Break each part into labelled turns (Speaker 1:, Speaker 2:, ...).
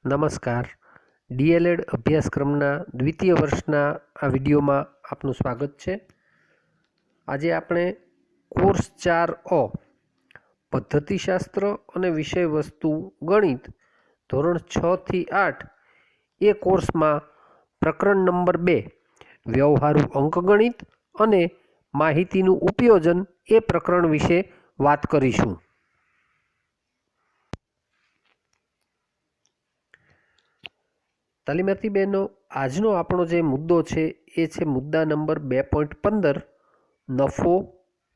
Speaker 1: નમસ્કાર. ડીએલએડ અભ્યાસક્રમના દ્વિતીય વર્ષના આ વિડીયોમાં આપનું સ્વાગત છે. આજે આપણે કોર્સ 4 અ પદ્ધતિશાસ્ત્ર અને વિષય વસ્તુ ગણિત ધોરણ 6 થી 8 એ કોર્સમાં પ્રકરણ નંબર 2 વ્યવહારુ અંકગણિત અને માહિતીનું ઉપયોજન એ પ્રકરણ વિશે વાત કરીશું. તાલીમાર્થી બહેનો, આજનો આપણો જે મુદ્દો છે એ છે મુદ્દા નંબર 2.15 નફો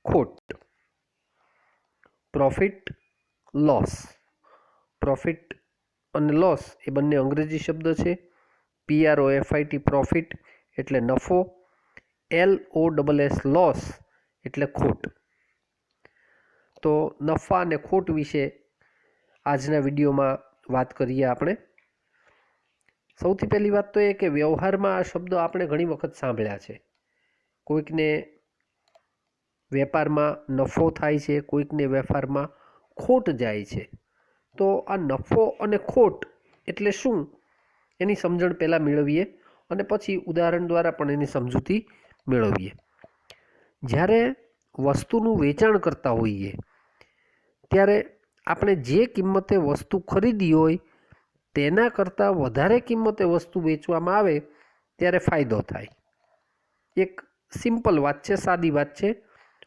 Speaker 1: ખોટ. Profit loss. પ્રોફિટ અને લોસ એ બંને અંગ્રેજી શબ્દ છે. PROFIT પ્રોફિટ એટલે નફો, LOSS લોસ એટલે ખોટ. તો નફા અને ખોટ વિશે આજના વિડીયોમાં વાત કરીએ આપણે. સૌથી પહેલી વાત તો એ કે વ્યવહારમાં આ શબ્દો આપણે ઘણી વખત સાંભળ્યા છે. કોઈકને વેપારમાં નફો થાય છે, કોઈકને વેપારમાં ખોટ જાય છે. તો આ નફો અને ખોટ એટલે શું એની સમજણ પહેલાં મેળવીએ અને પછી ઉદાહરણ દ્વારા પણ એની સમજૂતી મેળવીએ. જ્યારે વસ્તુનું વેચાણ કરતા હોઈએ ત્યારે આપણે જે કિંમતે વસ્તુ ખરીદી હોય તેના કરતાં વધારે કિંમતે વસ્તુ વેચવામાં આવે ત્યારે ફાયદો થાય. એક સિમ્પલ વાત છે, સાદી વાત છે.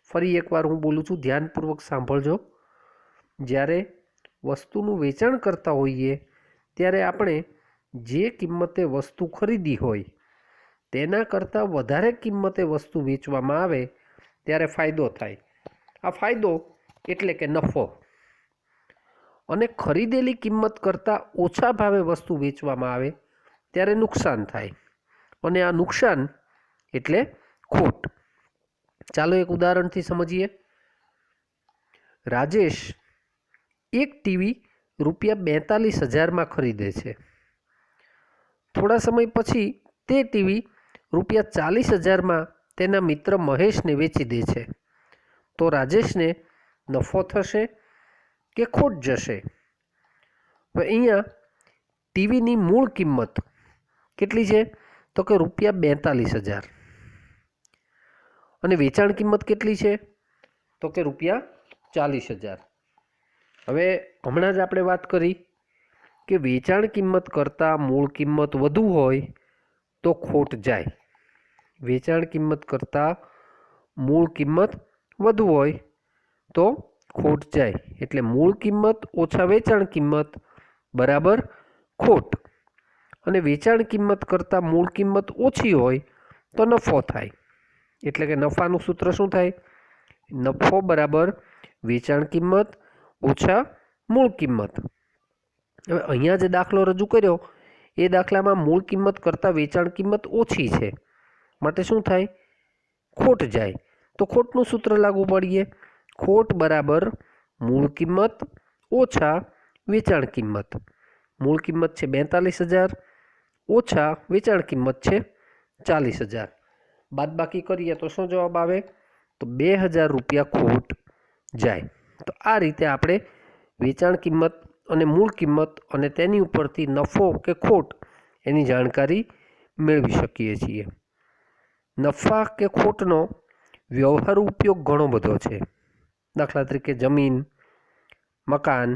Speaker 1: ફરી એકવાર હું બોલું છું, ધ્યાનપૂર્વક સાંભળજો. જ્યારે વસ્તુનું વેચાણ કરતા હોઈએ ત્યારે આપણે જે કિંમતે વસ્તુ ખરીદી હોય તેના કરતાં વધારે કિંમતે વસ્તુ વેચવામાં આવે ત્યારે ફાયદો થાય. આ ફાયદો એટલે કે નફો. અને ખરીદેલી કિંમત કરતાં ઓછા ભાવે વસ્તુ વેચવામાં આવે ત્યારે નુકસાન થાય અને આ નુકસાન એટલે ખોટ. ચાલો એક ઉદાહરણથી સમજીએ. રાજેશ એક ટીવી ₹42,000 ખરીદે છે. થોડા સમય પછી તે ટીવી ₹40,000 તેના મિત્ર મહેશને વેચી દે છે. તો રાજેશને નફો થશે કે ખોટ જશે? હવે અહીંયા ટીવીની મૂળ કિંમત કેટલી છે? તો કે ₹42,000. અને વેચાણ કિંમત કેટલી છે? તો કે ₹40,000. હવે હમણાં જ આપણે વાત કરી કે વેચાણ કિંમત કરતાં મૂળ કિંમત વધુ હોય તો ખોટ જાય. વેચાણ કિંમત કરતાં મૂળ કિંમત વધુ હોય તો ખોટ જાય. એટલે મૂળ કિંમત ઓછા વેચાણ કિંમત બરાબર ખોટ. અને વેચાણ કિંમત કરતાં મૂળ કિંમત ઓછી હોય તો નફો થાય. એટલે કે નફાનું સૂત્ર શું થાય? નફો બરાબર વેચાણ કિંમત ઓછા મૂળ કિંમત. હવે અહીંયા જે દાખલો રજૂ કર્યો એ દાખલામાં મૂળ કિંમત કરતાં વેચાણ કિંમત ઓછી છે, માટે શું થાય? ખોટ જાય. તો ખોટનું સૂત્ર લાગુ પાડીએ. ખોટ બરાબર મૂળ કિંમત ઓછા વેચાણ કિંમત. મૂળ કિંમત છે 42,000 ઓછા વેચાણ કિંમત છે 40,000. બાદબાકી કરીએ તો શું જવાબ આવે? તો ₹2,000 ખોટ જાય. તો આ રીતે આપણે વેચાણ કિંમત અને મૂળ કિંમત અને તેની ઉપરથી નફો કે ખોટ એની જાણકારી મેળવી શકીએ છીએ. નફા કે ખોટનો વ્યવહારુ ઉપયોગ ઘણો બધો છે. દાખલા તરીકે જમીન, મકાન,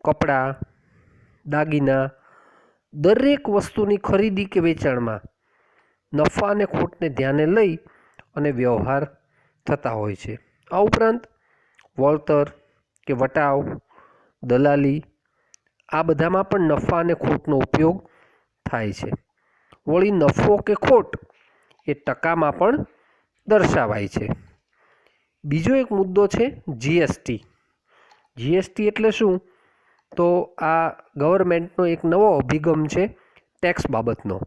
Speaker 1: કપડાં, દાગીના, દરેક વસ્તુની ખરીદી કે વેચાણમાં નફા અને ખોટને ધ્યાને લઈ અને વ્યવહાર થતા હોય છે. આ ઉપરાંત વળતર કે વટાવ, દલાલી, આ બધામાં પણ નફા અને ખોટનો ઉપયોગ થાય છે. વળી નફો કે ખોટ એ ટકામાં પણ દર્શાવાય છે. બીજો એક મુદ્દો છે જીએસટી. જીએસટી એટલે શું? તો આ ગવર્મેન્ટનો એક નવો અભિગમ છે ટેક્સ બાબતનો.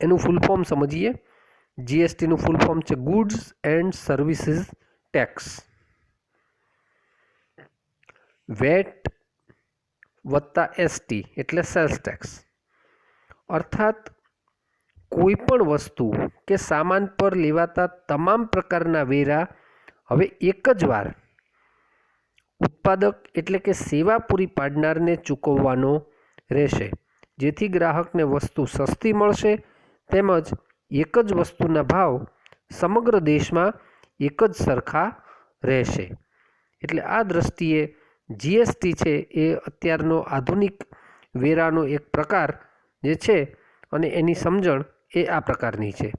Speaker 1: એનું ફૂલ ફોર્મ સમજીએ. જીએસટીનું ફૂલ ફોર્મ છે goods and services tax. VAT વત્તા એસટી એટલે સેલ્સ ટેક્સ. અર્થાત કોઈ પણ વસ્તુ કે સામાન પર લેવાતા તમામ પ્રકારના વેરા હવે એક જ વાર ઉત્પાદક એટલે કે સેવા પૂરી પાડનારને ચૂકવવાનો રહેશે, જેથી ગ્રાહકને વસ્તુ સસ્તી મળશે તેમજ એક જ વસ્તુના ભાવ સમગ્ર દેશમાં એક જ સરખા રહેશે. એટલે આ દ્રષ્ટિએ જીએસટી છે એ અત્યારનો આધુનિક વેરાનો એક પ્રકાર જે છે અને એની સમજણ એ આ પ્રકારની છે.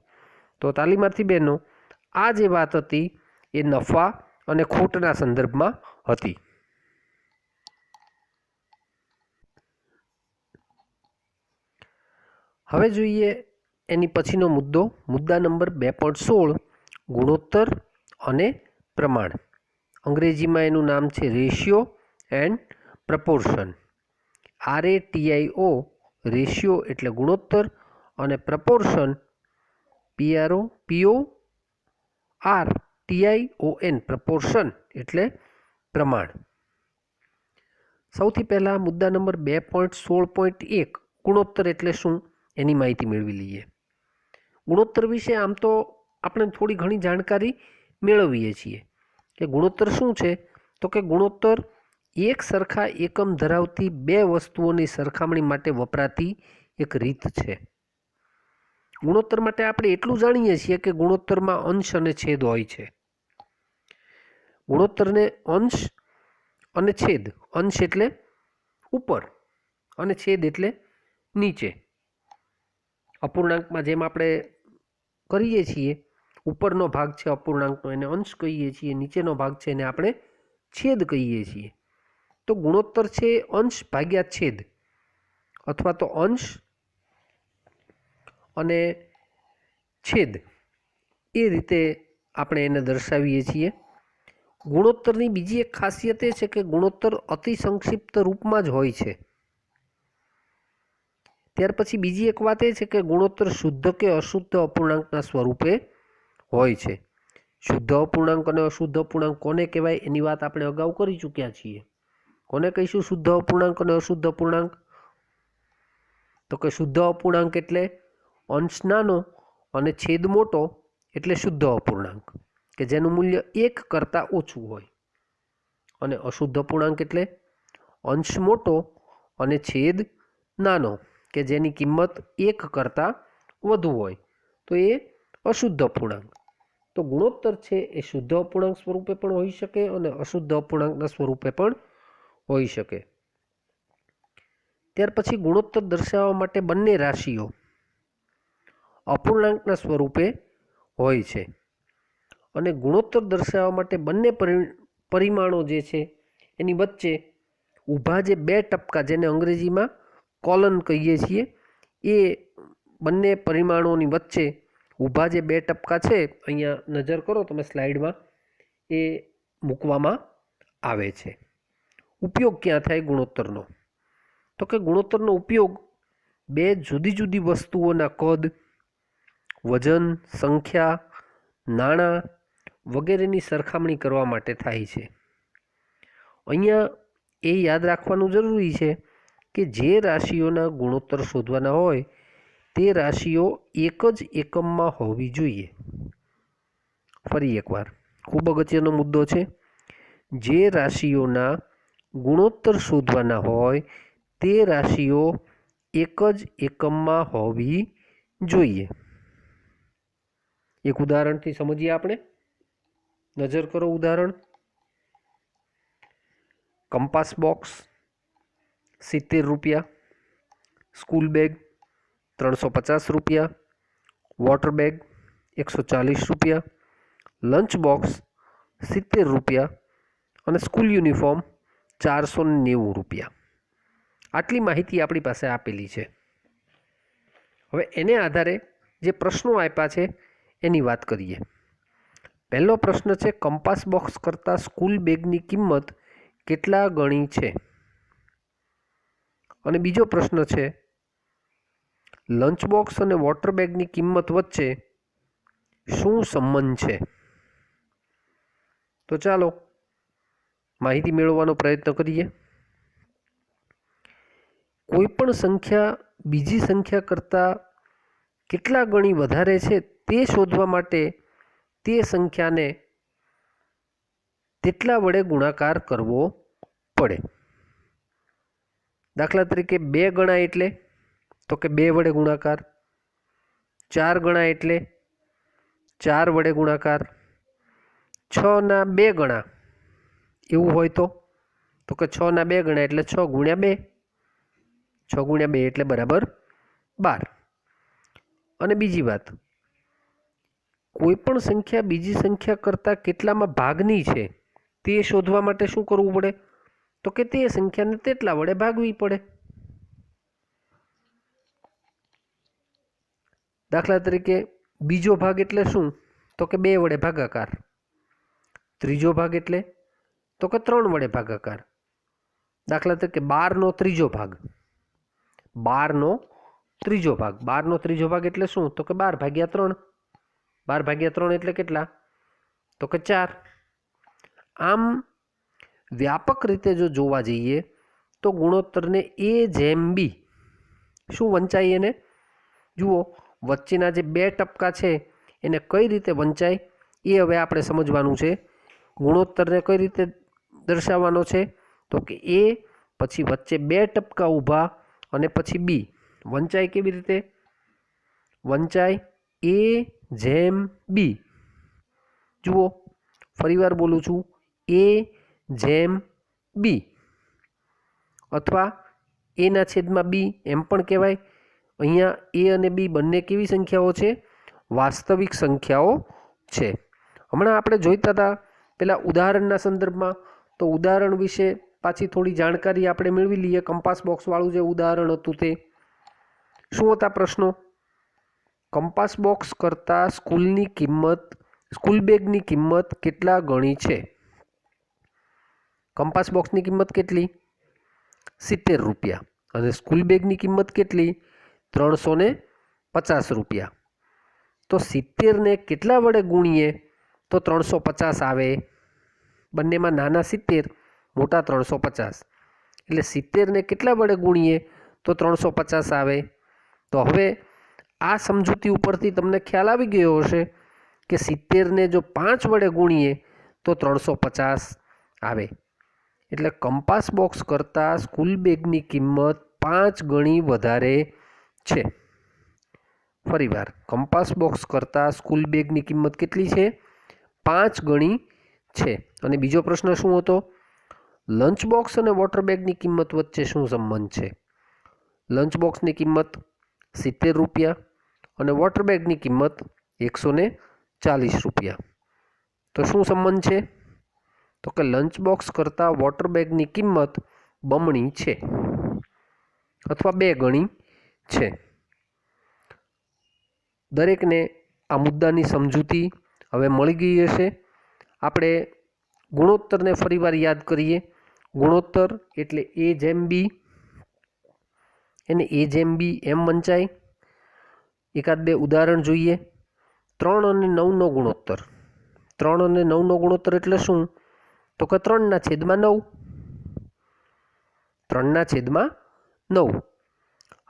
Speaker 1: તો તાલીમાર્થી બહેનો, આ જે વાત હતી એ નફા અને ખોટના સંદર્ભમાં હતી. હવે જોઈએ એની પછીનો મુદ્દો, મુદ્દા નંબર 2.16, ગુણોત્તર અને પ્રમાણ. અંગ્રેજીમાં એનું નામ છે ratio and proportion. RATIO, ratio એટલે ગુણોત્તર અને પ્રપોર્શન PROTION, પ્રપોર્શન એટલે પ્રમાણ. સૌથી પહેલાં મુદ્દા નંબર 2.16.1, ગુણોત્તર એટલે શું એની માહિતી મેળવી લઈએ. ગુણોત્તર વિશે આમ તો આપણે થોડી ઘણી જાણકારી મેળવીએ છીએ કે ગુણોત્તર શું છે. તો કે ગુણોત્તર એક સરખા એકમ ધરાવતી બે વસ્તુઓની સરખામણી માટે વપરાતી એક રીત છે. ગુણોત્તર માટે આપણે એટલું જાણીએ છીએ કે ગુણોત્તરમાં અંશ અને છેદ હોય છે. ગુણોત્તરને અંશ અને છેદ, અંશ એટલે ઉપર અને છેદ એટલે નીચે. અપૂર્ણાંકમાં જેમ આપણે કરીએ છીએ, ઉપરનો ભાગ છે અપૂર્ણાંકનો એને અંશ કહીએ છીએ, નીચેનો ભાગ છે એને આપણે છેદ કહીએ છીએ. તો ગુણોત્તર છે અંશ ભાગ્યા છેદ અથવા તો અંશ અને છેદ એ રીતે આપણે એને દર્શાવીએ છીએ. ગુણોત્તરની બીજી એક ખાસિયત એ છે કે ગુણોત્તર અતિ સંક્ષિપ્ત રૂપમાં જ હોય છે. ત્યાર પછી બીજી એક વાત એ છે કે ગુણોત્તર શુદ્ધ કે અશુદ્ધ અપૂર્ણાંકના સ્વરૂપે હોય છે. શુદ્ધ અપૂર્ણાંક અને અશુદ્ધ અપૂર્ણાંક કોને કહેવાય એની વાત આપણે અગાઉ કરી ચૂક્યા છીએ. કોને કહીશું શુદ્ધ અપૂર્ણાંક અને અશુદ્ધ અપૂર્ણાંક? તો કે શુદ્ધ અપૂર્ણાંક એટલે અંશ નાનો અને છેદ મોટો એટલે શુદ્ધ અપૂર્ણાંક કે જેનું મૂલ્ય 1 કરતાં ઓછું હોય. અને અશુદ્ધ અપૂર્ણાંક એટલે અંશ મોટો અને છેદ નાનો કે જેની કિંમત 1 કરતાં વધુ હોય, તો એ અશુદ્ધ અપૂર્ણાંક. તો ગુણોત્તર છે એ શુદ્ધ અપૂર્ણાંક સ્વરૂપે પણ હોઈ શકે અને અશુદ્ધ અપૂર્ણાંકના સ્વરૂપે પણ હોઈ શકે. ત્યાર પછી ગુણોત્તર દર્શાવવા માટે બંને રાશિઓ અપૂર્ણાંકના સ્વરૂપે હોય છે અને ગુણોત્તર દર્શાવવા માટે બંને પરિમાણો જે છે એની વચ્ચે ઊભા જે બે ટપકા, જેને અંગ્રેજીમાં કોલન કહીએ છીએ, એ બંને પરિમાણોની વચ્ચે ઊભા જે બે ટપકા છે, અહીંયા નજર કરો તમે સ્લાઇડમાં, એ મૂકવામાં આવે છે. ઉપયોગ ક્યાં થાય ગુણોત્તરનો? તો કે ગુણોત્તરનો ઉપયોગ બે જુદી જુદી વસ્તુઓના કદ, વજન, સંખ્યા, નાણાં વગેરેની સરખામણી કરવા માટે થાય છે. અહીંયા એ યાદ રાખવાનું જરૂરી છે કે જે રાશિઓના ગુણોત્તર શોધવાના હોય તે રાશિઓ એક જ એકમમાં હોવી જોઈએ. ફરી એકવાર, ખૂબ અગત્યનો મુદ્દો છે. જે રાશિઓના ગુણોત્તર શોધવાના હોય તે રાશિઓ એક જ એકમમાં હોવી જોઈએ. એક ઉદાહરણથી સમજીએ આપણે. નજર કરો ઉદાહરણ. કંપાસ બોક્સ 70 રૂપિયા, સ્કૂલ બેગ 350 રૂપિયા, વોટર બેગ 140 રૂપિયા, લંચ બોક્સ 70 રૂપિયા અને સ્કૂલ યુનિફોર્મ 490 રૂપિયા. આટલી માહિતી આપણી પાસે આપેલી છે. હવે એને આધારે જે પ્રશ્નો આપ્યા છે એની વાત કરીએ. પહેલો પ્રશ્ન છે, કંપાસ બોક્સ કરતાં સ્કૂલ બેગની કિંમત કેટલા ગણી છે? અને બીજો પ્રશ્ન છે, લંચ બોક્સ અને વોટર બેગની કિંમત વચ્ચે શું સંબંધ છે? તો ચાલો માહિતી મેળવવાનો પ્રયત્ન કરીએ. કોઈ પણ સંખ્યા બીજી સંખ્યા કરતાં કેટલા ગણી વધારે છે તે શોધવા માટે તે સંખ્યાને તેટલા વડે ગુણાકાર કરવો પડે. દાખલા તરીકે 2 ગણા એટલે તો કે 2 વડે ગુણાકાર, 4 ગણા એટલે 4 વડે ગુણાકાર, 6 ના 2 ગણા એવું હોય તો કે 6 ના 2 ગણા એટલે 6 ગુણ્યા 2, 6 ગુણ્યા 2 એટલે બરાબર 12. અને બીજી વાત, કોઈ પણ સંખ્યા બીજી સંખ્યા કરતાં કેટલામાં ભાગની છે તે શોધવા માટે શું કરવું પડે તો કે તે સંખ્યાને તેટલા વડે ભાગવી પડે. દાખલા તરીકે બીજો ભાગ એટલે શું તો કે 2 વડે ભાગાકાર, ત્રીજો ભાગ એટલે તો કે 3 વડે ભાગાકાર. દાખલા તરીકે 12નો ત્રીજો ભાગ, 12નો ત્રીજો ભાગ, 12નો ત્રીજો ભાગ એટલે શું તો કે 12 ભાગ્યા 3, 12 ભાગ્યા 3 એટલે કેટલા તો કે 4. આમ વ્યાપક રીતે જો જોવા જઈએ તો ગુણોત્તરને A જેમ B શું વંચાય એને જુઓ, વચ્ચેના જે 2 ટપકા છે એને કઈ રીતે વંચાય એ હવે આપણે સમજવાનું છે. ગુણોત્તરને કઈ રીતે દર્શાવવાનો છે તો કે A પછી વચ્ચે 2 ટપકા ઊભા અને પછી B. વંચાય કેવી રીતે વંચાય A જેમ B. જુઓ ફરીવાર બોલું છું, A જેમ B અથવા A ના છેદમાં B એમ પણ કહેવાય. અહીંયા A અને B બંને કેવી સંખ્યાઓ છે વાસ્તવિક સંખ્યાઓ છે. હમણાં આપણે જોઈતા હતા પેલા ઉદાહરણના સંદર્ભમાં, તો ઉદાહરણ વિશે પાછી થોડી જાણકારી આપણે મેળવી લઈએ. કંપાસ બોક્સવાળું જે ઉદાહરણ હતું તે શું હતા પ્રશ્નો? કંપાસ બોક્સ કરતાં સ્કૂલ બેગની કિંમત કેટલા ગણી છે? કંપાસ બોક્સની કિંમત કેટલી 70 રૂપિયા અને સ્કૂલ બેગની કિંમત કેટલી 350 રૂપિયા. તો 70ને કેટલા વડે ગુણીએ તો 350 આવે. બંનેમાં નાના 70 મોટા 350 એટલે 70ને કેટલા વડે ગુણીએ તો 350 આવે. તો હવે આ સમજૂતી ઉપરથી તમને ખ્યાલ આવી ગયો હશે કે 70ને જો 5 વડે ગુણીએ તો 350 આવે. એટલે કંપાસ બોક્સ કરતાં સ્કૂલ બેગની કિંમત 5 ગણી વધારે છે. ફરીવાર, કંપાસ બોક્સ કરતાં સ્કૂલ બેગની કિંમત કેટલી છે 5 ગણી છે. અને બીજો પ્રશ્ન શું હતો? લંચ બોક્સ અને વોટર બેગની કિંમત વચ્ચે શું સંબંધ છે? લંચ બોક્સની કિંમત 70 રૂપિયા અને વોટર બેગની કિંમત 140 રૂપિયા. તો શું સંબંધ છે તો કે લંચ બોક્સ કરતાં વોટર બેગની કિંમત બમણી છે અથવા 2 ગણી છે. દરેકને આ મુદ્દાની સમજૂતી હવે મળી ગઈ હશે. આપણે ગુણોત્તરને ફરીવાર યાદ કરીએ. ગુણોત્તર એટલે A જેમ B, એને A જેમ B એમ વંચાય. એકાદ 2 ઉદાહરણ જોઈએ. 3 અને 9નો ગુણોત્તર, 3 અને 9નો ગુણોત્તર એટલે શું તો કે 3/9, 3/9.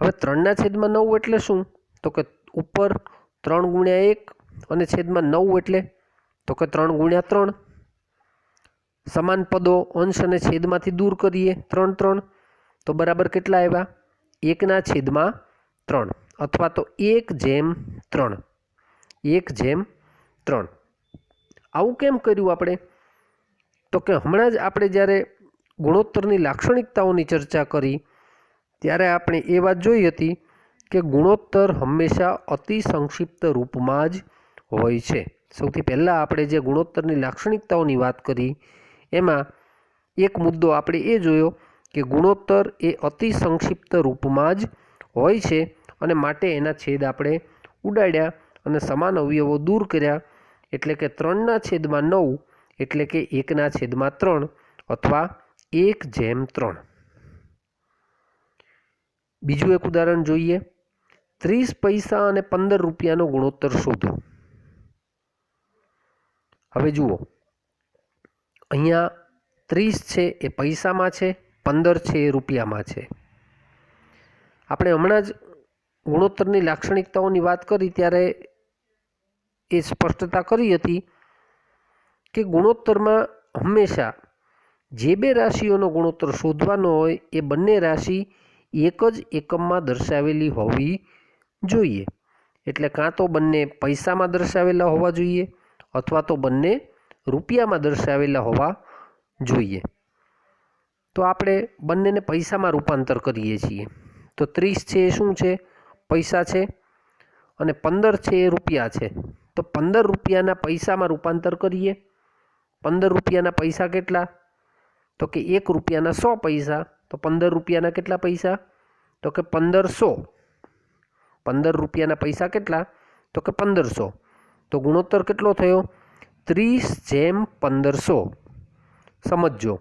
Speaker 1: હવે 3/9 એટલે શું તો કે ઉપર 3 ગુણ્યા 1 અને છેદમાં 9 એટલે તો કે 3 ગુણ્યા 3. સમાન પદો અંશ અને છેદમાંથી દૂર કરીએ 3 3 તો બરાબર કેટલા આવ્યા 1/3 અથવા તો 1/3. 1/3. આવું કેમ કર્યું આપણે તો કે હમણાં જ આપણે જ્યારે ગુણોત્તરની લાક્ષણિકતાઓની ચર્ચા કરી ત્યારે આપણે એ વાત જોઈ હતી કે ગુણોત્તર હંમેશા અતિ સંક્ષિપ્ત રૂપમાં જ હોય છે. સૌથી પહેલાં આપણે જે ગુણોત્તરની લાક્ષણિકતાઓની વાત કરી એમાં એક મુદ્દો આપણે એ જોયો કે ગુણોત્તર એ અતિ સંક્ષિપ્ત રૂપમાં જ હોય છે અને માટે એના છેદ આપણે ઉડાડ્યા અને સમાન અવયવો દૂર કર્યા. એટલે કે 3/9 એટલે કે 1/3 અથવા 1/3. બીજું એક ઉદાહરણ જોઈએ. 30 પૈસા અને 15 રૂપિયાનો ગુણોત્તર શોધો. હવે જુઓ, અહીંયા 30 છે એ પૈસામાં છે, 15 છે એ રૂપિયામાં છે. આપણે હમણાં જ ગુણોત્તરની લાક્ષણિકતાઓની વાત કરી ત્યારે એ સ્પષ્ટતા કરી હતી કે ગુણોત્તરમાં હંમેશા જે બે રાશિઓનો ગુણોત્તર શોધવાનો હોય એ બંને રાશિ એક જ એકમમાં દર્શાવેલી હોવી જોઈએ. એટલે કાં તો બંને પૈસામાં દર્શાવેલા હોવા જોઈએ અથવા તો બંને રૂપિયામાં દર્શાવેલા હોવા જોઈએ. તો આપણે બંનેને પૈસામાં રૂપાંતર કરીએ છીએ. તો 30 છે એ શું છે? પૈસા છે. અને 15 છે એ રૂપિયા છે. તો 15 રૂપિયાના પૈસામાં રૂપાંતર કરીએ. 15 રૂપિયાના પૈસા કેટલા? તો કે 1 રૂપિયાના 100 પૈસા. તો 15 રૂપિયાના કેટલા પૈસા? તો કે 1500. 15 રૂપિયાના પૈસા કેટલા? તો કે 1500. તો ગુણોત્તર કેટલો થયો? 30/1500. સમજો,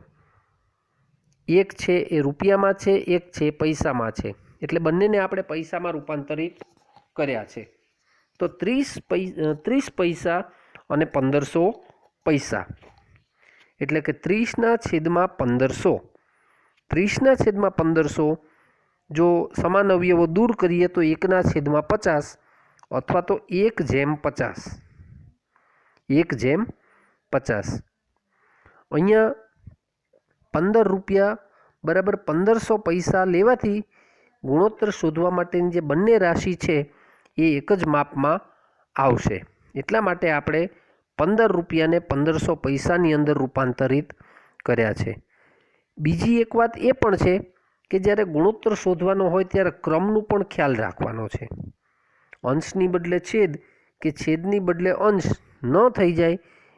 Speaker 1: એક છે એ રૂપિયામાં છે, એક છે પૈસામાં છે. એટલે બંનેને આપણે પૈસામાં રૂપાંતરિત કર્યા છે. તો 30 પૈસા અને 1500 પૈસા. એટલે કે 30/1500. 30/1500 જો સમાન અવયવો દૂર કરીએ તો 1/50 અથવા તો 1/50. 1/50. અહીંયા 15 રૂપિયા બરાબર 1500 પૈસા લેવાથી ગુણોત્તર શોધવા માટેની જે બંને રાશિ છે એ એક જ માપમાં આવશે. એટલા માટે આપણે 15 રૂપિયાને 1500 પૈસાની અંદર રૂપાંતરિત કર્યા છે. બીજી એક વાત એ પણ છે કે જ્યારે ગુણોત્તર શોધવાનો હોય ત્યારે ક્રમનું પણ ખ્યાલ રાખવાનો છે. અંશની બદલે છેદ કે છેદની બદલે અંશ ન થઈ જાય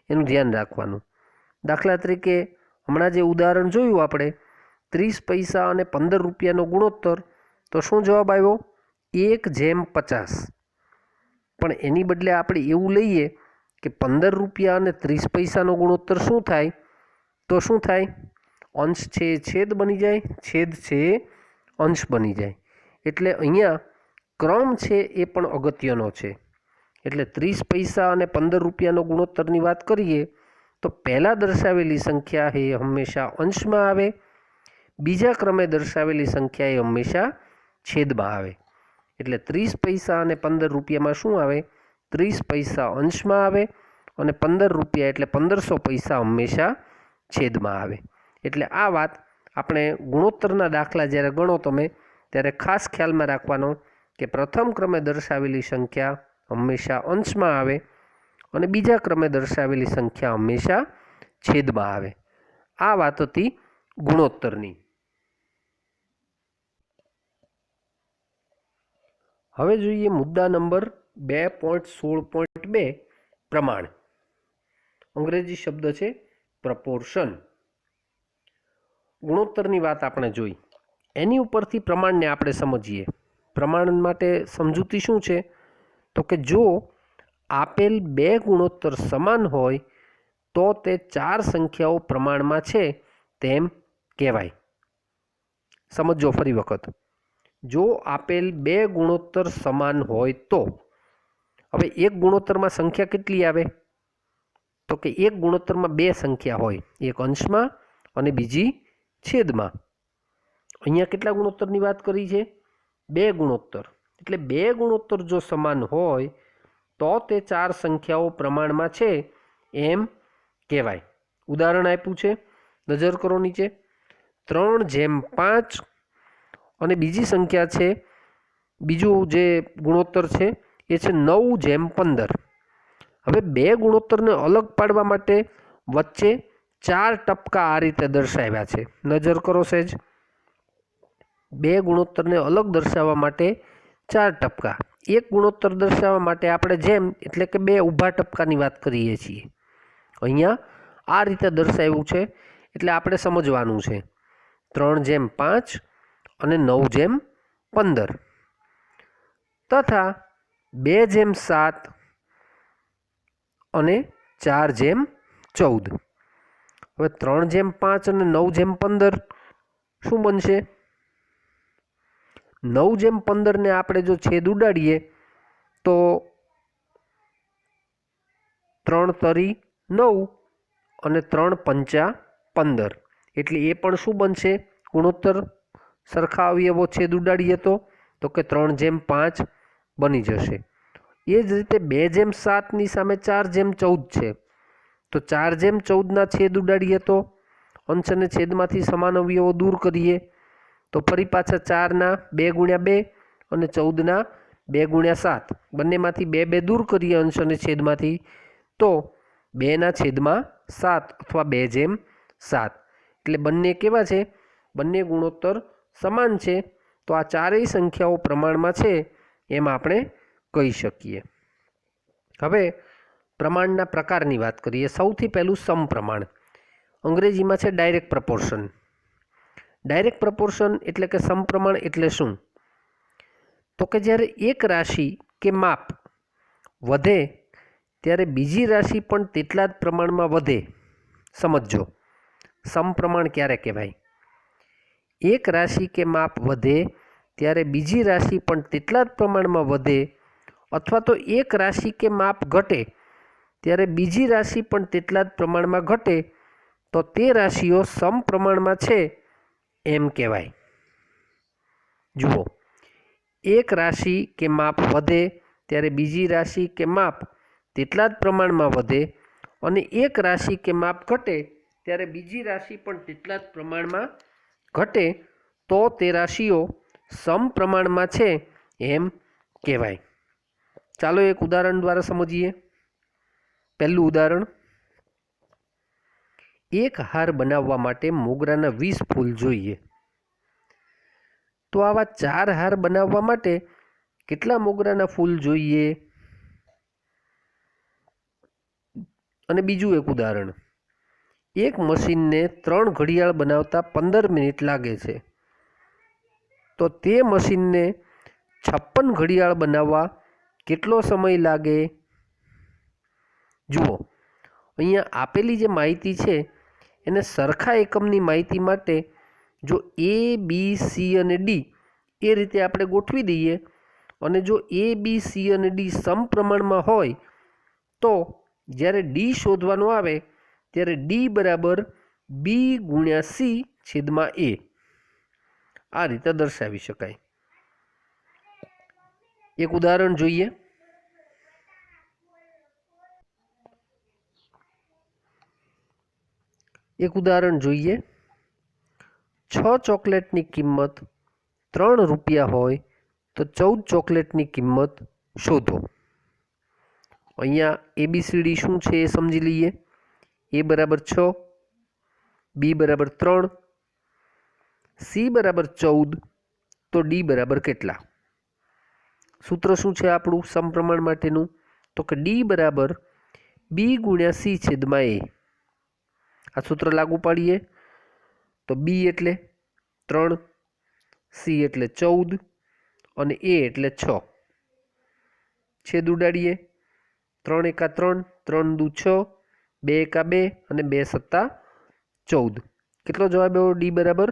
Speaker 1: એનું ધ્યાન રાખવાનું. દાખલા તરીકે હમણાં જે ઉદાહરણ જોયું આપણે 30 પૈસા અને 15 રૂપિયાનો ગુણોત્તર, તો શું જવાબ આવ્યો? 1/50. પણ એની બદલે આપણે એવું લઈએ કે 15 રૂપિયા અને 30 પૈસાનો ગુણોત્તર શું થાય? તો શું થાય? અંશ છે એ છેદ બની જાય, છેદ છે એ અંશ બની જાય. એટલે અહીંયા ક્રમ છે એ પણ અગત્યનો છે. એટલે 30 પૈસા અને 15 રૂપિયાનો ગુણોત્તરની વાત કરીએ તો પહેલાં દર્શાવેલી સંખ્યા એ હંમેશા અંશમાં આવે, બીજા ક્રમે દર્શાવેલી સંખ્યા એ હંમેશા છેદમાં આવે. એટલે 30 પૈસા અને 15 રૂપિયામાં શું આવે? 30 પૈસા અંશમાં આવે અને 15 રૂપિયા એટલે 1500 પૈસા હંમેશા છેદમાં આવે. એટલે આ વાત આપણે ગુણોત્તરના દાખલા જ્યારે ગણો તમે ત્યારે ખાસ ખ્યાલમાં રાખવાનો કે પ્રથમ ક્રમે દર્શાવેલી સંખ્યા હંમેશા અંશમાં આવે અને બીજા ક્રમે દર્શાવેલી સંખ્યા હંમેશા છેદમાં આવે. આ વાત હતી ગુણોત્તરની. હવે જોઈએ મુદ્દા નંબર 2.16.2 પ્રમાણ. અંગ્રેજી શબ્દ છે પ્રપોર્શન. ગુણોત્તરની વાત આપણે જોઈ, એની ઉપરથી પ્રમાણને આપણે સમજીએ. પ્રમાણ માટે સમજૂતી શું છે? તો કે જો આપેલ બે ગુણોત્તર સમાન હોય તો તે 4 સંખ્યાઓ પ્રમાણમાં છે તેમ કહેવાય. સમજો ફરી વખત. જો આપેલ બે ગુણોત્તર સમાન હોય તો, હવે એક ગુણોત્તરમાં સંખ્યા કેટલી આવે? તો કે એક ગુણોત્તરમાં બે સંખ્યા હોય, એક અંશમાં અને બીજી છેદમાં. અહીંયા કેટલા ગુણોત્તરની વાત કરી છે? બે ગુણોત્તર. એટલે બે ગુણોત્તર જો સમાન હોય તો તે 4 સંખ્યાઓ પ્રમાણમાં છે એમ કહેવાય. ઉદાહરણ આપ્યું છે, નજર કરો નીચે. 3/5 અને બીજી સંખ્યા છે, બીજું જે ગુણોત્તર છે એ છે 9/15. હવે બે ગુણોત્તરને અલગ પાડવા માટે વચ્ચે 4 ટપકા આ રીતે દર્શાવ્યા છે. નજર કરો સહેજ. બે ગુણોત્તરને અલગ દર્શાવવા માટે 4 ટપકા. એક ગુણોત્તર દર્શાવવા માટે આપણે જેમ એટલે કે બે ઊભા ટપકાની વાત કરીએ છીએ. અહીંયા આ રીતે દર્શાવ્યું છે એટલે આપણે સમજવાનું છે. 3/5 અને 9/15 તથા 2/7 અને 4/14. હવે 3/5 અને 9/15 શું બનશે? 9/15 ને આપણે જો છેદ ઉડાડીએ તો 3 તરી 9 અને 3 × 5 = 15. એટલે એ પણ શું બનશે? ગુણોત્તર સરખા અવયવો છેદ ઉડાડીએ તો કે 3/5 બની જશે. એ જ રીતે 2/7 ની સામે 4/14 છે, તો 4/14 ના છેદ ઉડાડીએ તો અંશ અને છેદમાંથી સમાન અવયવો દૂર કરીએ તો ફરી પાછા 4ના 2 ગુણ્યા 2 અને 14ના 2 ગુણ્યા 7 બંનેમાંથી 2 2 દૂર કરીએ અંશ અને છેદમાંથી તો 2ના છેદમાં 7 અથવા 2/7 એટલે બંને કેવા છે? બંને ગુણોત્તર સમાન છે. તો આ ચારેય સંખ્યાઓ પ્રમાણમાં છે એમ આપણે કહી શકીએ. હવે પ્રમાણના પ્રકારની વાત કરીએ. સૌથી પહેલું સમપ્રમાણ, અંગ્રેજીમાં છે ડાયરેક્ટ પ્રપોર્શન. ડાયરેક્ટ પ્રપોર્શન એટલે કે સમપ્રમાણ એટલે શું? તો કે જ્યારે એક રાશિ કે માપ વધે ત્યારે બીજી રાશિ પણ તેટલા જ પ્રમાણમાં વધે. સમજો, સમપ્રમાણ ક્યારે કહેવાય? એક રાશિ કે માપ વધે ત્યારે બીજી રાશિ પણ તેટલા જ પ્રમાણમાં વધે, અથવા તો એક રાશિ કે માપ ઘટે ત્યારે બીજી રાશિ પણ તેટલા જ પ્રમાણમાં ઘટે, તો તે રાશિઓ સમપ્રમાણમાં છે એમ કહેવાય. જુઓ, એક રાશિ કે માપ વધે ત્યારે બીજી રાશિ કે માપ તેટલા જ પ્રમાણમાં વધે, અને એક રાશિ કે માપ ઘટે ત્યારે બીજી રાશિ પણ તેટલા જ પ્રમાણમાં ઘટે, તો તે રાશિઓ સમપ્રમાણમાં છે એમ કહેવાય. ચાલો એક ઉદાહરણ દ્વારા સમજીએ. પહેલું ઉદાહરણ, એક હાર બનાવવા માટે મોગરાના 20 ફૂલ જોઈએ. તો આવા 4 હાર બનાવવા માટે કેટલા મોગરાના ફૂલ જોઈએ? અને બીજું એક ઉદાહરણ, એક મશીનને 3 ઘડિયાળ બનાવતા 15 મિનિટ લાગે છે. તો તે મશીનને 56 ઘડિયાળ બનાવવા કેટલો સમય લાગે? જુઓ, અહીંયા આપેલી જે માહિતી છે એને સરખા એકમની માહિતી માટે જો A, B, C અને D એ રીતે આપણે ગોઠવી દઈએ, અને જો A, B, C અને D સમપ્રમાણમાં હોય તો જ્યારે D શોધવાનો આવે ત્યારે D બરાબર B ગુણ્યા C છેદમાં A, આ રીતે દર્શાવી શકાય. એક ઉદાહરણ જોઈએ. એક ઉદાહરણ જોઈએ. 6 ચોકલેટની કિંમત 3 રૂપિયા હોય તો 14 ચોકલેટની કિંમત શોધો. અહીંયા ABCD શું છે એ સમજી લઈએ. A બરાબર 6, B બરાબર 3, C બરાબર 14, તો D બરાબર કેટલા? સૂત્ર શું છે આપણું સમપ્રમાણ માટેનું? તો કે D બરાબર B ગુણ્યા C છેદમાં A. આ સૂત્ર લાગુ પાડીએ તો B એટલે 3, C એટલે 14 અને A એટલે 6. છેદ ઉડાડીએ. 3 એકા 3, 3 દુ 6, 2 એકા 2 અને 2 સત્તા 14. કેટલો જવાબ આવ્યો? D બરાબર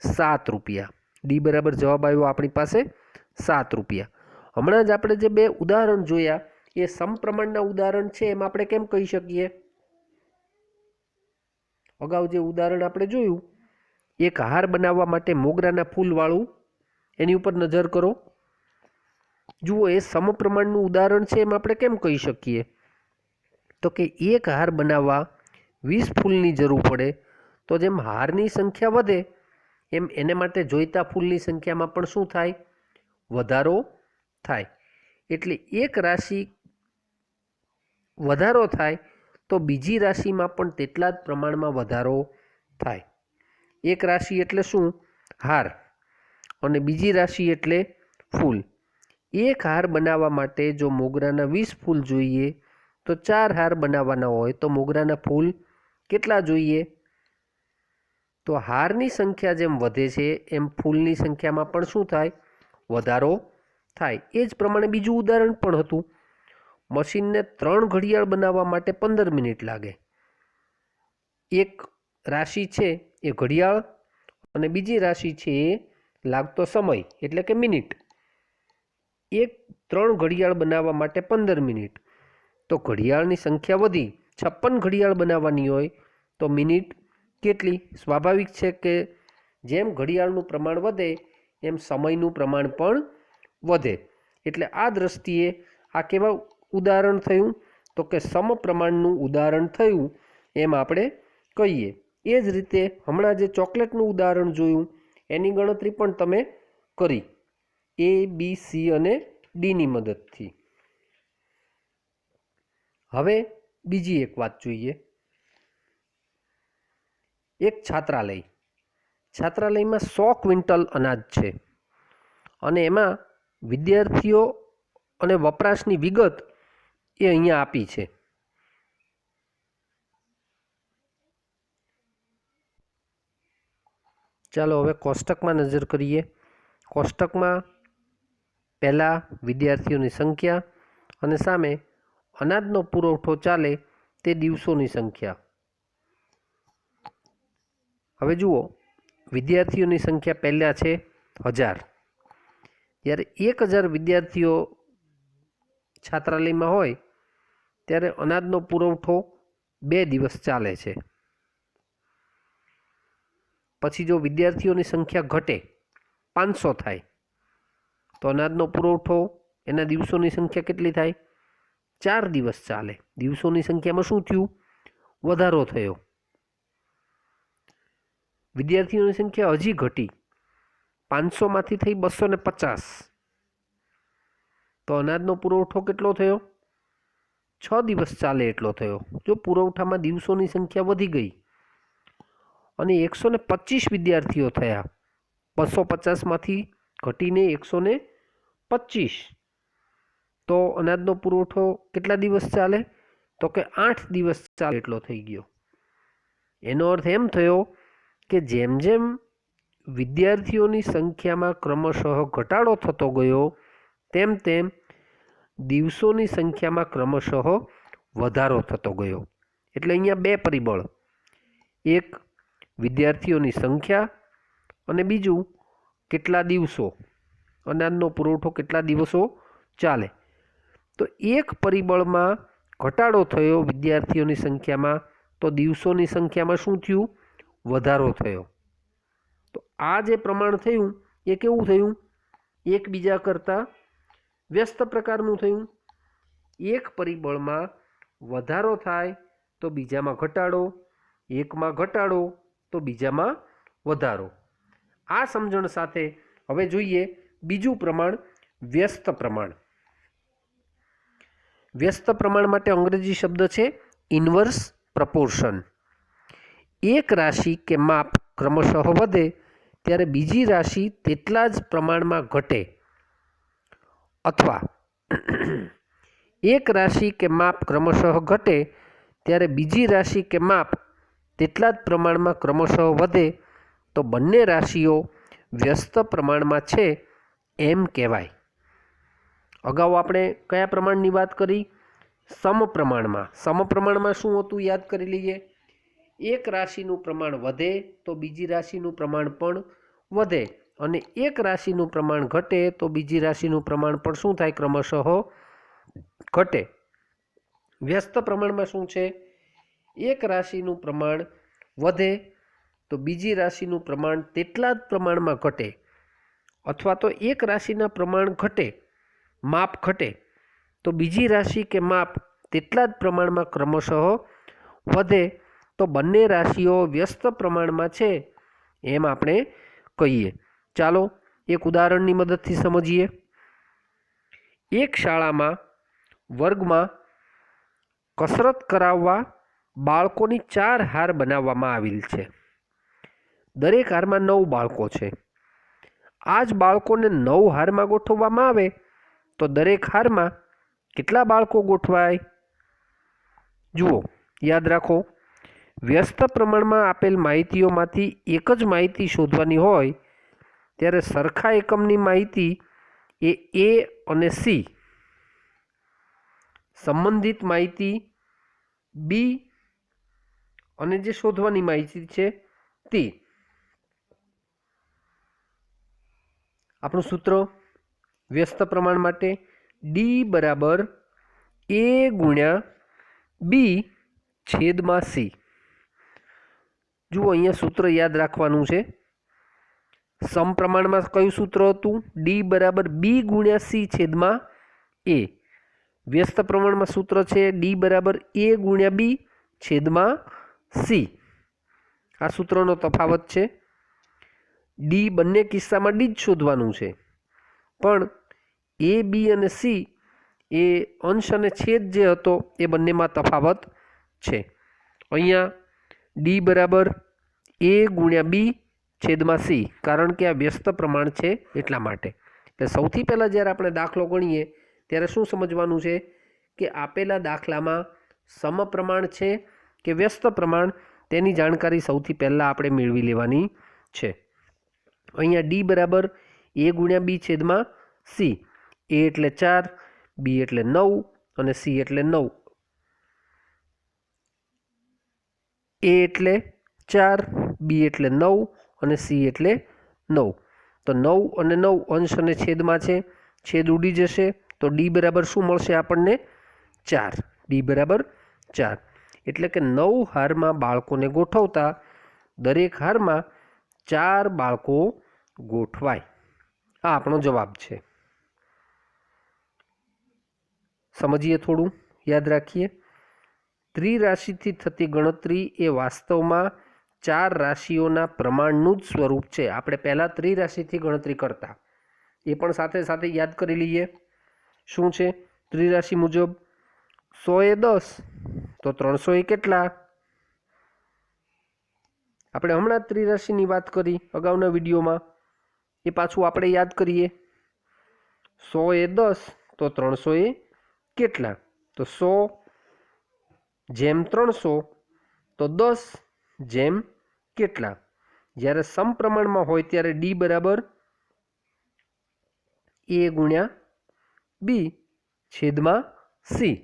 Speaker 1: 7 રૂપિયા. D બરાબર જવાબ આવ્યો આપણી પાસે 7 રૂપિયા. હમણાં જ આપણે જે 2 ઉદાહરણ જોયા એ સમપ્રમાણના ઉદાહરણ છે એમ આપણે કેમ કહી શકીએ? અગાઉ જે ઉદાહરણ આપણે જોયું, એક હાર બનાવવા માટે મોગરાના ફૂલવાળું, એની ઉપર નજર કરો. જુઓ, એ સમપ્રમાણનું ઉદાહરણ છે એમ આપણે કેમ કહી શકીએ? તો કે એક હાર બનાવવા 20 ફૂલની જરૂર પડે, તો જેમ હારની સંખ્યા વધે એમ એને માટે જોઈતા ફૂલની સંખ્યામાં પણ શું થાય? વધારો થાય. એટલે એક રાશિ વધારો થાય તો બીજી રાશિમાં પણ તેટલા જ પ્રમાણમાં વધારો થાય. એક રાશિ એટલે શું? હાર, અને બીજી રાશિ એટલે ફૂલ. એક હાર બનાવવા માટે જો મોગરાના 20 ફૂલ જોઈએ તો 4 હાર બનાવવાના હોય તો મોગરાના ફૂલ કેટલા જોઈએ? તો હારની સંખ્યા જેમ વધે છે એમ ફૂલની સંખ્યામાં પણ શું થાય? વધારો થાય. એ જ પ્રમાણે બીજું ઉદાહરણ પણ હતું. મશીનને 3 ઘડિયાળ બનાવવા માટે 15 મિનિટ લાગે. એક રાશિ છે એ ઘડિયાળ અને બીજી રાશિ છે એ લાગતો સમય એટલે કે મિનિટ. 3 ઘડિયાળ બનાવવા માટે 15 મિનિટ, તો ઘડિયાળની સંખ્યા વધી, 56 ઘડિયાળ બનાવવાની હોય તો મિનિટ કેટલી? સ્વાભાવિક છે કે જેમ ઘડિયાળનું પ્રમાણ વધે એમ સમયનું પ્રમાણ પણ વધે. એટલે આ દ્રષ્ટિએ આ કેવા ઉદાહરણ થયું? તો કે સમપ્રમાણનું ઉદાહરણ થયું એમ આપણે કહીએ. એ જ રીતે હમણાં જે ચોકલેટનું ઉદાહરણ જોયું એની ગણતરી પણ તમે કરી A, B, C અને Dની મદદથી. હવે બીજી એક વાત જોઈએ. એક છાત્રાલયમાં 100 ક્વિન્ટલ અનાજ છે અને એમાં વિદ્યાર્થીઓ અને વપરાશની વિગત એ અહીંયા આપી છે. ચાલો હવે કોષ્ટકમાં નજર કરીએ. કોષ્ટકમાં પહેલાં વિદ્યાર્થીઓની સંખ્યા અને સામે અનાજનો પુરવઠો ચાલે તે દિવસોની સંખ્યા. હવે જુઓ, વિદ્યાર્થીઓની સંખ્યા પહેલાં છે 1000. જ્યારે 1000 વિદ્યાર્થીઓ છાત્રાલયમાં હોય ત્યારે અનાજનો પુરવઠો 2 દિવસ ચાલે છે. પછી જો વિદ્યાર્થીઓની સંખ્યા ઘટે 500 થાય તો અનાજનો પુરવઠો એના દિવસોની સંખ્યા કેટલી થાય? 4 દિવસ ચાલે. દિવસોની સંખ્યામાં શું થયું? વધારો થયો. વિદ્યાર્થીઓની સંખ્યા હજી ઘટી, 500માંથી થઈ 250, તો અનાજનો પુરવઠો કેટલો થયો? 6 દિવસ ચાલે એટલો થયો. જો પુરવઠામાં દિવસોની સંખ્યા વધી ગઈ અને 125 વિદ્યાર્થીઓ થયા, 250માંથી ઘટીને 125, તો અનાજનો પુરવઠો કેટલા દિવસ ચાલે? તો કે 8 દિવસ ચાલે એટલો થઈ ગયો. એનો અર્થ એમ થયો કે જેમ જેમ વિદ્યાર્થીઓની સંખ્યામાં ક્રમશઃ ઘટાડો થતો ગયો તેમ તેમ દિવસોની સંખ્યામાં ક્રમશઃ વધારો થતો ગયો. એટલે અહીંયા 2 પરિબળ, એક વિદ્યાર્થીઓની સંખ્યા અને બીજું કેટલા દિવસો, અનાજનો પુરવઠો કેટલા દિવસો ચાલે. તો એક પરિબળમાં ઘટાડો થયો વિદ્યાર્થીઓની સંખ્યામાં, તો દિવસોની સંખ્યામાં શું થયું? વધારો થયો. તો આ જે પ્રમાણ થયું એ કેવું થયું? એકબીજા કરતાં વ્યસ્ત પ્રકારનું થયું. એક પરિબળમાં વધારો થાય તો બીજામાં ઘટાડો, એકમાં ઘટાડો તો બીજામાં વધારો. આ સમજણ સાથે હવે જોઈએ બીજું પ્રમાણ, વ્યસ્ત પ્રમાણ. વ્યસ્ત પ્રમાણ માટે અંગ્રેજી શબ્દ છે ઇન્વર્સ પ્રપોર્શન. એક રાશિ કે માપ ક્રમશઃ વધે ત્યારે બીજી રાશિ તેટલા જ પ્રમાણમાં ઘટે, અથવા એક રાશિ કે માપ ક્રમશઃ ઘટે ત્યારે બીજી રાશિ કે માપ તેટલા જ પ્રમાણમાં ક્રમશઃ વધે તો બંને રાશિઓ વ્યસ્ત પ્રમાણમાં છે એમ કહેવાય. અગાઉ આપણે કયા પ્રમાણની વાત કરી? સમપ્રમાણમાં. સમપ્રમાણમાં શું હતું યાદ કરી લઈએ. એક રાશિનું પ્રમાણ વધે તો બીજી રાશિનું પ્રમાણ પણ વધે, અને એક રાશિનું પ્રમાણ ઘટે તો બીજી રાશિનું પ્રમાણ પણ શું થાય? ક્રમશઃ ઘટે. વ્યસ્ત પ્રમાણમાં શું છે? એક રાશિનું પ્રમાણ વધે તો બીજી રાશિનું પ્રમાણ તેટલા જ પ્રમાણમાં ઘટે, અથવા તો એક રાશિના પ્રમાણ ઘટે, માપ ઘટે, તો બીજી રાશિ કે માપ તેટલા જ પ્રમાણમાં ક્રમશઃ વધે, તો બંને રાશિઓ વ્યસ્ત પ્રમાણમાં છે એમ આપણે કહીએ. ચાલો એક ઉદાહરણની મદદથી સમજીએ. એક શાળામાં વર્ગમાં કસરત કરાવવા બાળકોની 4 હાર બનાવવામાં આવેલ છે. દરેક હારમાં 9 બાળકો છે. આ જ બાળકોને 9 હારમાં ગોઠવવામાં આવે તો દરેક હારમાં કેટલા બાળકો ગોઠવાય? જુઓ, યાદ રાખો, વ્યસ્ત પ્રમાણમાં આપેલ માહિતીઓમાંથી એક જ માહિતી શોધવાની હોય ત્યારે સરખા એકમની માહિતી એ A અને C, સંબંધિત માહિતી B અને જે શોધવાની માહિતી છે તે. આપણું સૂત્ર વ્યસ્ત પ્રમાણ માટે D બરાબર A ગુણ્યા B છેદમાં C. જુઓ, અહીંયા સૂત્ર યાદ રાખવાનું છે. સમપ્રમાણમાં કયું સૂત્ર હતું? D બરાબર B ગુણ્યા C છેદમાં A. વ્યસ્ત પ્રમાણમાં સૂત્ર છે D બરાબર A ગુણ્યા B છેદમાં C. આ સૂત્રનો તફાવત છે. ડી બંને કિસ્સામાં ડી જ શોધવાનું છે, પણ એ, બી અને સી એ અંશ અને છેદ જે હતો એ બંનેમાં તફાવત છે. અહીંયા ડી બરાબર એ ગુણ્યા બી છેદમાં સી, કારણ કે આ વ્યસ્ત પ્રમાણ છે એટલા માટે. એટલે સૌથી પહેલાં જ્યારે આપણે દાખલો ગણીએ ત્યારે શું સમજવાનું છે કે આપેલા દાખલામાં સમપ્રમાણ છે કે વ્યસ્ત પ્રમાણ, તેની જાણકારી સૌથી પહેલાં આપણે મેળવી લેવાની છે. અહીંયા ડી બરાબર એ ગુણ્યા બી છેદમાં સી. એ એટલે 4, બી એટલે 9 અને સી એટલે 9. એ એટલે 4, બી એટલે 9 અને સી એટલે 9. તો 9 અને 9 અંશ અને છેદમાં છે, છેદ ઉડી જશે તો ડી બરાબર શું મળશે આપણને? 4. ડી બરાબર 4. એટલે કે 9 હારમાં બાળકોને ગોઠવતા દરેક હારમાં 4 બાળકો ગોઠવાય. આ આપણો જવાબ છે. સમજીએ, થોડું યાદ રાખીએ. ત્રિરાશિથી થતી ગણતરી એ વાસ્તવમાં 4 રાશિઓના પ્રમાણનું જ સ્વરૂપ છે. આપણે પહેલાં ત્રિરાશિથી ગણતરી કરતા, એ પણ સાથે સાથે યાદ કરી લઈએ. શું છે ત્રિરાશિ મુજબ? 100 એ 10 તો 300 એ કેટલા? આપણે હમણાં જ ત્રિરાશિની વાત કરી અગાઉના વિડીયોમાં, એ પાછું આપણે યાદ કરીએ. 100 એ 10 તો 300 એ કેટલા? તો 100 જેમ 300 તો 10 જેમ કેટલા? જ્યારે સમપ્રમાણમાં હોય ત્યારે ડી બરાબર એ ગુણ્યા બી છેદમાં સી.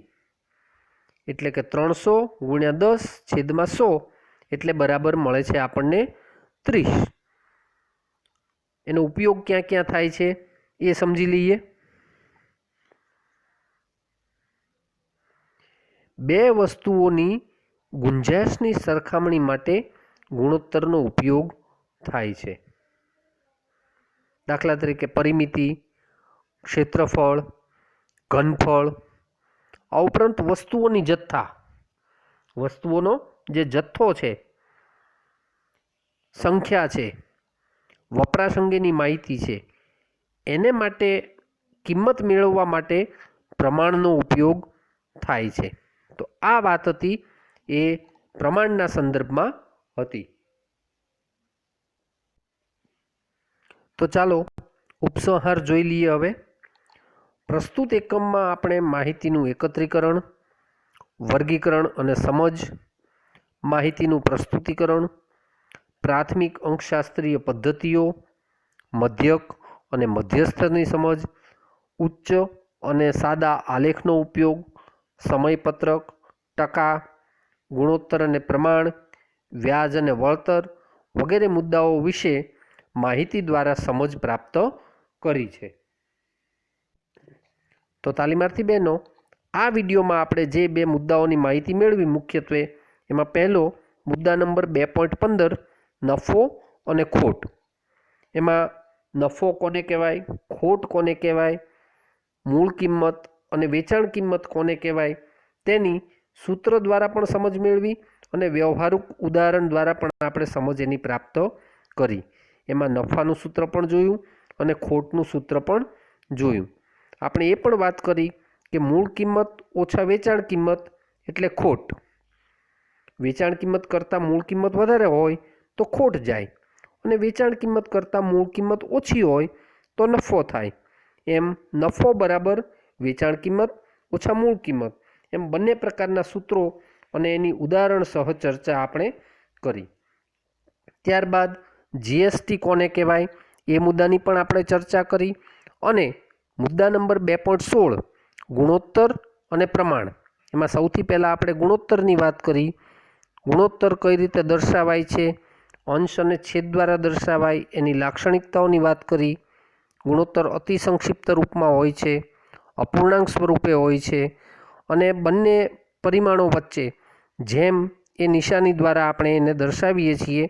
Speaker 1: એટલે કે 300 ગુણ્યા 10 છેદમાં 100 એટલે બરાબર મળે છે આપણને 30. એનો ઉપયોગ ક્યાં ક્યાં થાય છે એ સમજી લઈએ. બે વસ્તુઓની ગુંજાશની સરખામણી માટે ગુણોત્તરનો ઉપયોગ થાય છે. દાખલા તરીકે પરિમિતિ, ક્ષેત્રફળ, ઘનફળ. આ ઉપરાંત વસ્તુઓની જથ્થા, વસ્તુઓનો જે જથ્થો છે, સંખ્યા છે, વપરાશ અંગેની માહિતી છે, એને માટે કિંમત મેળવવા માટે પ્રમાણનો ઉપયોગ થાય છે. તો આ વાત હતી એ પ્રમાણના સંદર્ભમાં હતી. તો ચાલો ઉપસંહાર જોઈ લઈએ હવે. પ્રસ્તુત એકમમાં આપણે માહિતીનું એકત્રીકરણ, વર્ગીકરણ અને સમજ, માહિતીનું પ્રસ્તુતિકરણ, પ્રાથમિક અંકશાસ્ત્રીય પદ્ધતિઓ, મધ્યક અને મધ્યસ્થની સમજ, ઉચ્ચ અને સાદા આલેખનો ઉપયોગ, સમયપત્રક, ટકા, ગુણોત્તર અને પ્રમાણ, વ્યાજ અને વળતર વગેરે મુદ્દાઓ વિશે માહિતી દ્વારા સમજ પ્રાપ્ત કરી છે. તો તાલીમાર્થી બહેનો, આ વિડીયોમાં આપણે જે બે મુદ્દાઓની માહિતી મેળવી, મુખ્યત્વે એમાં પહેલો મુદ્દા નંબર 2.15 નફો અને ખોટ. એમાં નફો કોને કહેવાય, ખોટ કોને કહેવાય, મૂળ કિંમત અને વેચાણ કિંમત કોને કહેવાય, તેની સૂત્ર દ્વારા પણ સમજ મેળવી અને વ્યવહારિક ઉદાહરણ દ્વારા પણ આપણે સમજ એની પ્રાપ્ત કરી. એમાં નફાનું સૂત્ર પણ જોયું અને ખોટનું સૂત્ર પણ જોયું. આપણે એ પણ વાત કરી કે મૂળ કિંમત ઓછા વેચાણ કિંમત એટલે ખોટ. વેચાણ કિંમત કરતાં મૂળ કિંમત વધારે હોય તો ખોટ જાય, અને વેચાણ કિંમત કરતાં મૂળ કિંમત ઓછી હોય તો નફો થાય. એમ નફો બરાબર વેચાણ કિંમત ઓછા મૂળ કિંમત, એમ બંને પ્રકારના સૂત્રો અને એની ઉદાહરણ સહ ચર્ચા આપણે કરી. ત્યારબાદ જીએસટી કોને કહેવાય એ મુદ્દાની પણ આપણે ચર્ચા કરી, અને મુદ્દા નંબર 2.16 ગુણોત્તર અને પ્રમાણ. એમાં સૌથી પહેલાં આપણે ગુણોત્તરની વાત કરી. ગુણોત્તર કઈ રીતે દર્શાવાય છે, અંશ અને છેદ દ્વારા દર્શાવાય, એની લાક્ષણિકતાઓની વાત કરી. ગુણોત્તર અતિ સંક્ષિપ્ત રૂપમાં હોય છે, અપૂર્ણાંક સ્વરૂપે હોય છે, અને બંને પરિમાણો વચ્ચે જેમ એ નિશાની દ્વારા આપણે એને દર્શાવીએ છીએ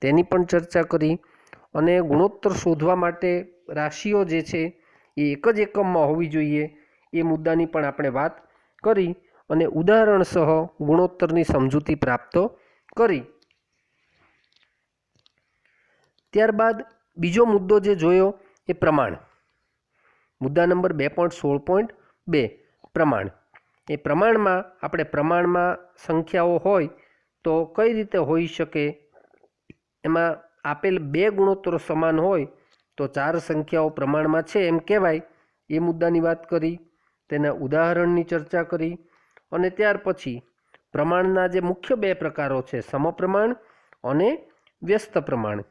Speaker 1: તેની પણ ચર્ચા કરી. અને ગુણોત્તર શોધવા માટે રાશિઓ જે છે એ એક જ એકમમાં હોવી જોઈએ એ મુદ્દાની પણ આપણે વાત કરી, અને ઉદાહરણ સહ ગુણોત્તરની સમજૂતી પ્રાપ્ત કરી. ત્યારબાદ બીજો મુદ્દો જે જોયો એ પ્રમાણ. મુદ્દા નંબર 2.16.2 પ્રમાણ. એ પ્રમાણમાં આપણે પ્રમાણમાં સંખ્યાઓ હોય તો કઈ રીતે હોઈ શકે, એમાં આપેલ બે ગુણોત્તરો સમાન હોય તો 4 સંખ્યાઓ પ્રમાણમાં છે એમ કહેવાય. એ મુદ્દાની વાત કરી, તેના ઉદાહરણની ચર્ચા કરી અને ત્યાર પછી પ્રમાણના જે મુખ્ય બે પ્રકારો છે, સમપ્રમાણ અને વ્યસ્ત પ્રમાણ.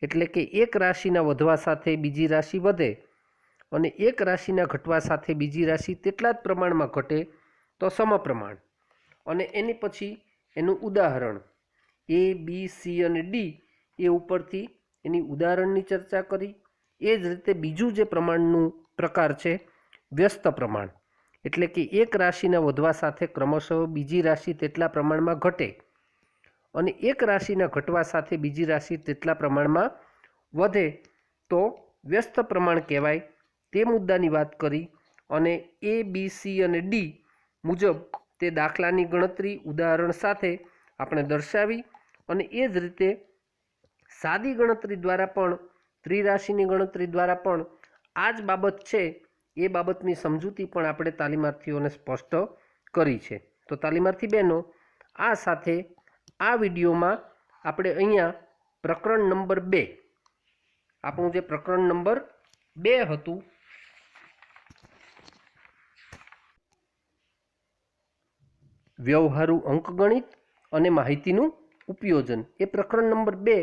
Speaker 1: એટલે કે એક રાશિના વધવા સાથે બીજી રાશિ વધે અને એક રાશિના ઘટવા સાથે બીજી રાશિ તેટલા જ પ્રમાણમાં ઘટે તો સમપ્રમાણ. અને એની પછી એનું ઉદાહરણ A, B, C અને D એ ઉપરથી એની ઉદાહરણની ચર્ચા કરી. એ જ રીતે બીજું જે પ્રમાણનું પ્રકાર છે વ્યસ્ત પ્રમાણ. એટલે કે એક રાશિના વધવા સાથે ક્રમશઃ બીજી રાશિ તેટલા પ્રમાણમાં ઘટે અને એક રાશિના ઘટવા સાથે બીજી રાશિ તેટલા પ્રમાણમાં વધે તો વ્યસ્ત પ્રમાણ કહેવાય. તે મુદ્દાની વાત કરી અને A, B, C અને D મુજબ તે દાખલાની ગણતરી ઉદાહરણ સાથે આપણે દર્શાવી અને એ જ રીતે સાદી ગણતરી દ્વારા પણ, ત્રિરાશિની ગણતરી દ્વારા પણ આ જ બાબત છે એ બાબતની સમજૂતી પણ આપણે તાલીમાર્થીઓને સ્પષ્ટ કરી છે. તો તાલીમાર્થી બહેનો, આ સાથે આ વિડીયોમાં આપણે અહીંયા પ્રકરણ નંબર 2, આપણું જે પ્રકરણ નંબર 2 હતું વ્યવહારુ અંકગણિત અને માહિતીનું ઉપયોજન, એ પ્રકરણ નંબર 2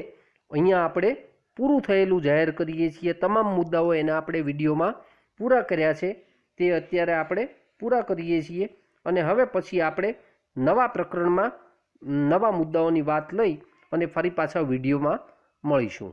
Speaker 1: અહીંયા આપણે પૂરું થયેલું જાહેર કરીએ છીએ. તમામ મુદ્દાઓ એના આપણે વિડીયોમાં પૂરા કર્યા છે, તે અત્યારે આપણે પૂરા કરીએ છીએ અને હવે પછી આપણે નવા પ્રકરણમાં નવા મુદ્દાઓની વાત લઈ અને ફરી પાછા વિડીયોમાં મળીશું.